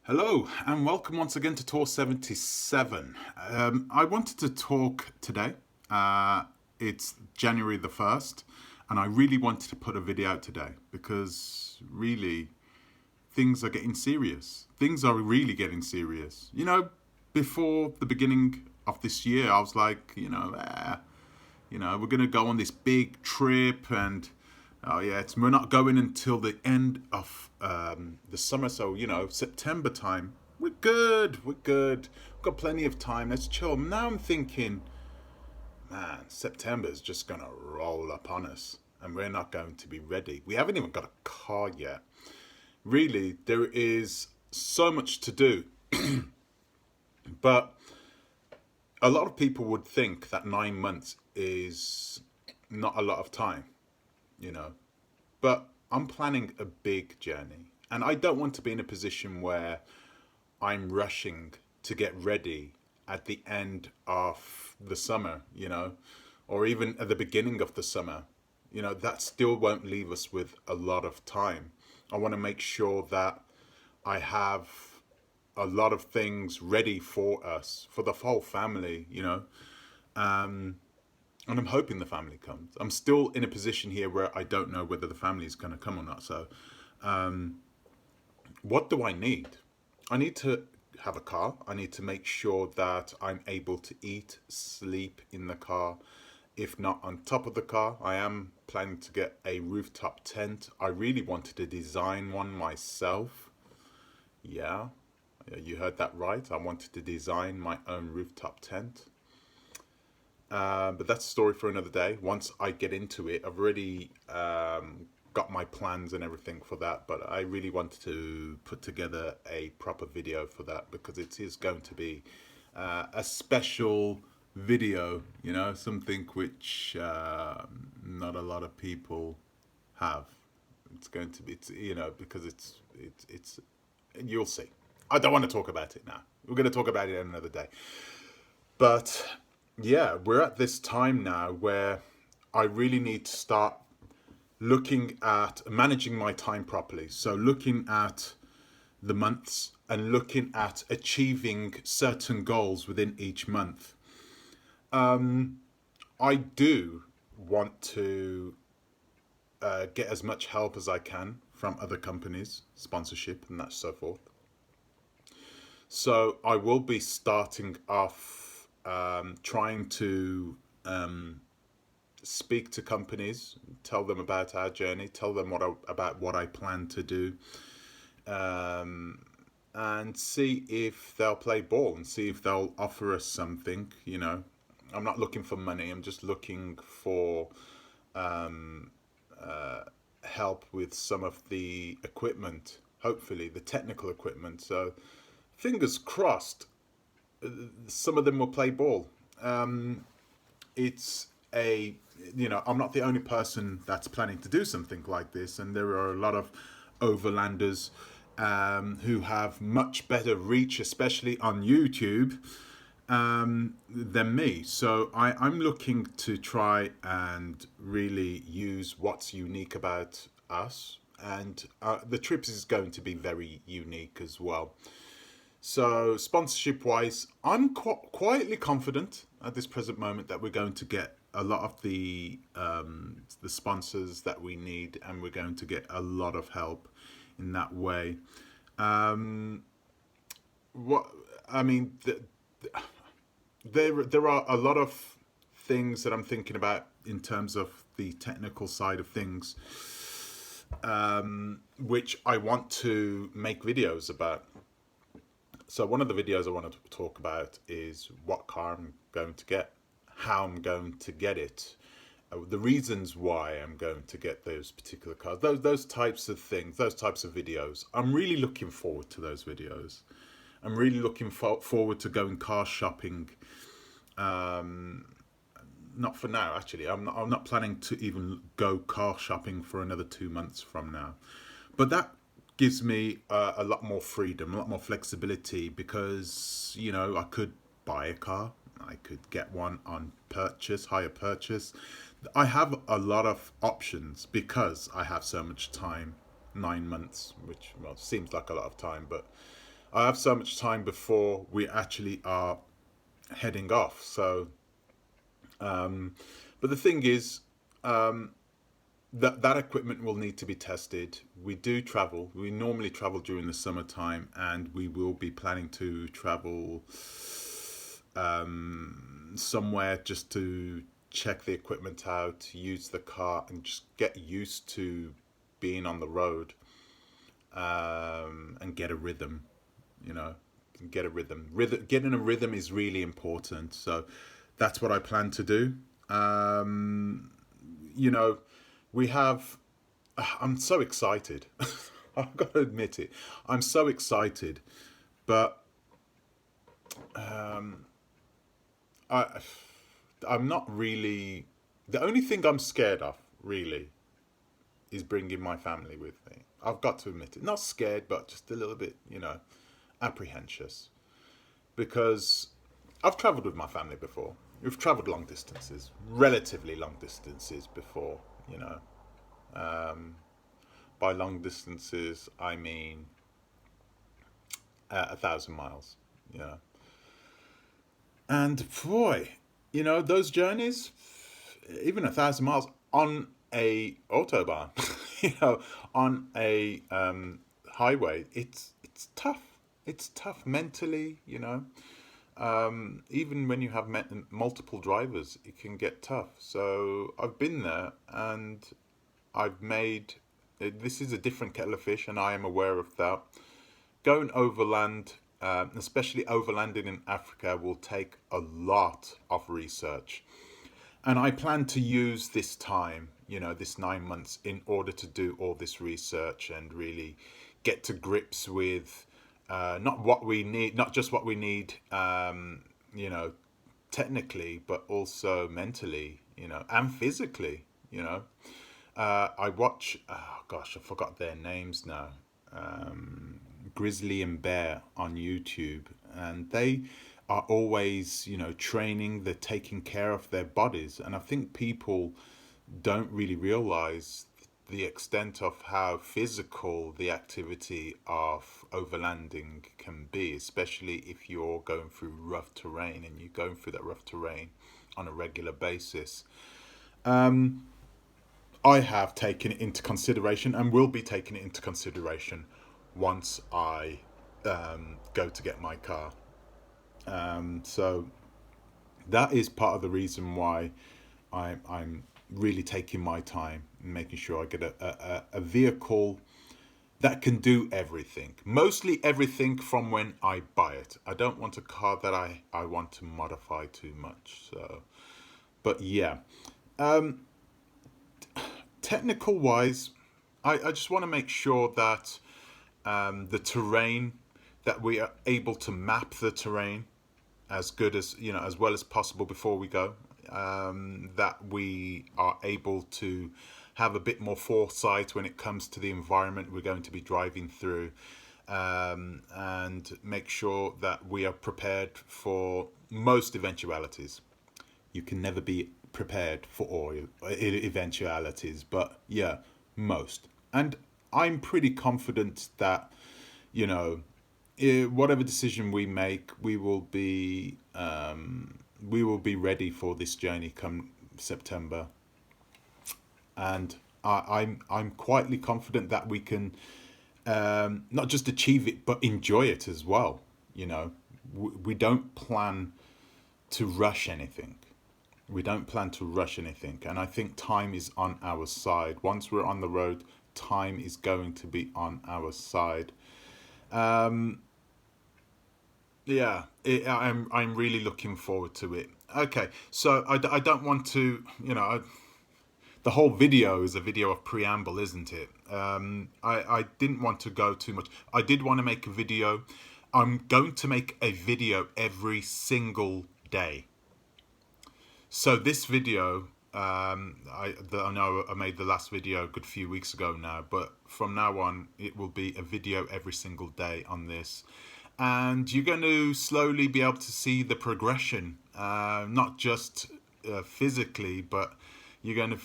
Hello and welcome once again to Tour 77. I wanted to talk today. It's January the 1st, and I really wanted to put a video out today because really things are getting serious. Things are really getting serious. Before the beginning of this year, I was like, we're going to go on this big trip and we're not going until the end of the summer. So, September time, we're good. We've got plenty of time. Let's chill. Now I'm thinking, man, September's just going to roll up on us and we're not going to be ready. We haven't even got a car yet. Really, there is so much to do. But a lot of people would think that 9 months is not a lot of time, you know. But I'm planning a big journey, and I don't want to be in a position where I'm rushing to get ready at the end of the summer, or even at the beginning of the summer. That still won't leave us with a lot of time. I want to make sure that I have a lot of things ready for us, for the whole family. And I'm hoping the family comes. I'm still in a position here where I don't know whether the family is going to come or not. So, what do I need? I need to have a car. I need to make sure that I'm able to eat, sleep in the car. If not on top of the car, I am planning to get a rooftop tent. I really wanted to design one myself. Yeah, you heard that right. I wanted to design my own rooftop tent. But that's a story for another day. Once I get into it, I've already got my plans and everything for that. But I really wanted to put together a proper video for that because it is going to be a special video, something which not a lot of people have. It's going to be, because it's, you'll see. I don't want to talk about it now. We're going to talk about it another day. But yeah, we're at this time now where I really need to start looking at managing my time properly. So looking at the months and looking at achieving certain goals within each month. I do want to get as much help as I can from other companies, sponsorship and that so forth. So I will be starting off trying to speak to companies, tell them about our journey, tell them about what I plan to do, and see if they'll play ball and see if they'll offer us something. I'm not looking for money. I'm just looking for help with some of the equipment, hopefully the technical equipment. So fingers crossed, some of them will play ball. It's I'm not the only person that's planning to do something like this, and there are a lot of overlanders who have much better reach, especially on YouTube, than me. So I'm looking to try and really use what's unique about us, and the trip is going to be very unique as well. So sponsorship wise, I'm quietly confident at this present moment that we're going to get a lot of the sponsors that we need, and we're going to get a lot of help in that way. What I mean, there are a lot of things that I'm thinking about in terms of the technical side of things, which I want to make videos about. So one of the videos I want to talk about is what car I'm going to get, how I'm going to get it, the reasons why I'm going to get those particular cars, those types of things, those types of videos. I'm really looking forward to those videos. I'm really looking forward to going car shopping. Not for now, actually. I'm not planning to even go car shopping for another 2 months from now. But that gives me a lot more freedom, a lot more flexibility, because I could buy a car, I could get one on purchase, hire purchase. I have a lot of options because I have so much time, 9 months, which seems like a lot of time, but I have so much time before we actually are heading off. So, but the thing is, that equipment will need to be tested. We do travel. We normally travel during the summertime, and we will be planning to travel somewhere just to check the equipment out, use the car, and just get used to being on the road, and get a rhythm. You know, get a rhythm. Getting a rhythm is really important. So that's what I plan to do. You know, we have. I'm so excited. I've got to admit it. I'm so excited, but I I'm not really. The only thing I'm scared of, really, is bringing my family with me. I've got to admit it. Not scared, but just a little bit, apprehensive. Because I've travelled with my family before. We've travelled long distances, relatively long distances before, you know. By long distances, I mean 1,000 miles, you know. And boy, those journeys, even 1,000 miles on a autobahn, on a highway, it's tough. It's tough mentally, Even when you have multiple drivers, it can get tough. So I've been there, and I've made. This is a different kettle of fish, and I am aware of that. Going overland, especially overlanding in Africa, will take a lot of research. And I plan to use this time, this 9 months, in order to do all this research and really get to grips with not what we need, not just what we need, technically, but also mentally, and physically, I watch, oh gosh, I forgot their names now. Grizzly and Bear on YouTube, and they are always, training, they're taking care of their bodies. And I think people don't really realize the extent of how physical the activity of overlanding can be, especially if you're going through rough terrain and you're going through that rough terrain on a regular basis. I have taken it into consideration and will be taking it into consideration once I go to get my car. So that is part of the reason why I'm really taking my time and making sure I get a vehicle that can do everything. Mostly everything from when I buy it. I don't want a car that I want to modify too much. So, but yeah. Technical wise, I just want to make sure that the terrain, that we are able to map the terrain as good as, as well as possible before we go. That we are able to have a bit more foresight when it comes to the environment we're going to be driving through, and make sure that we are prepared for most eventualities. You can never be prepared for all eventualities, but yeah, most. And I'm pretty confident that, whatever decision we make, we will be ready for this journey come September. And I'm quietly confident that we can, not just achieve it but enjoy it as well. We don't plan to rush anything. We don't plan to rush anything, and I think time is on our side. Once we're on the road, time is going to be on our side. Yeah, I'm really looking forward to it. Okay, so I don't want to, the whole video is a video of preamble, isn't it? I didn't want to go too much. I did want to make a video. I'm going to make a video every single day. So this video, I know I made the last video a good few weeks ago now, but from now on it will be a video every single day on this. And you're going to slowly be able to see the progression, not just physically, but you're going to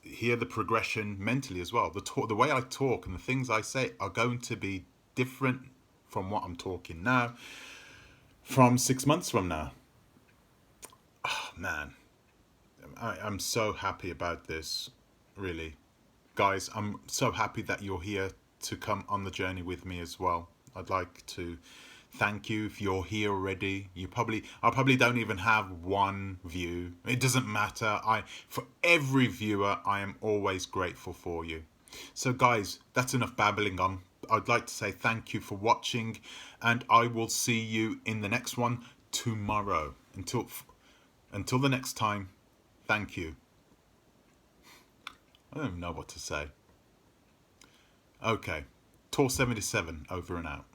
hear the progression mentally as well. The way I talk and the things I say are going to be different from what I'm talking now, from 6 months from now. Oh, man, I'm so happy about this, really. Guys, I'm so happy that you're here to come on the journey with me as well. I'd like to thank you if you're here already. I probably don't even have one view. It doesn't matter. For every viewer, I am always grateful for you. So guys, that's enough babbling on. I'd like to say thank you for watching, and I will see you in the next one tomorrow. Until the next time, thank you. I don't even know what to say. Okay, Tour 77 over and out.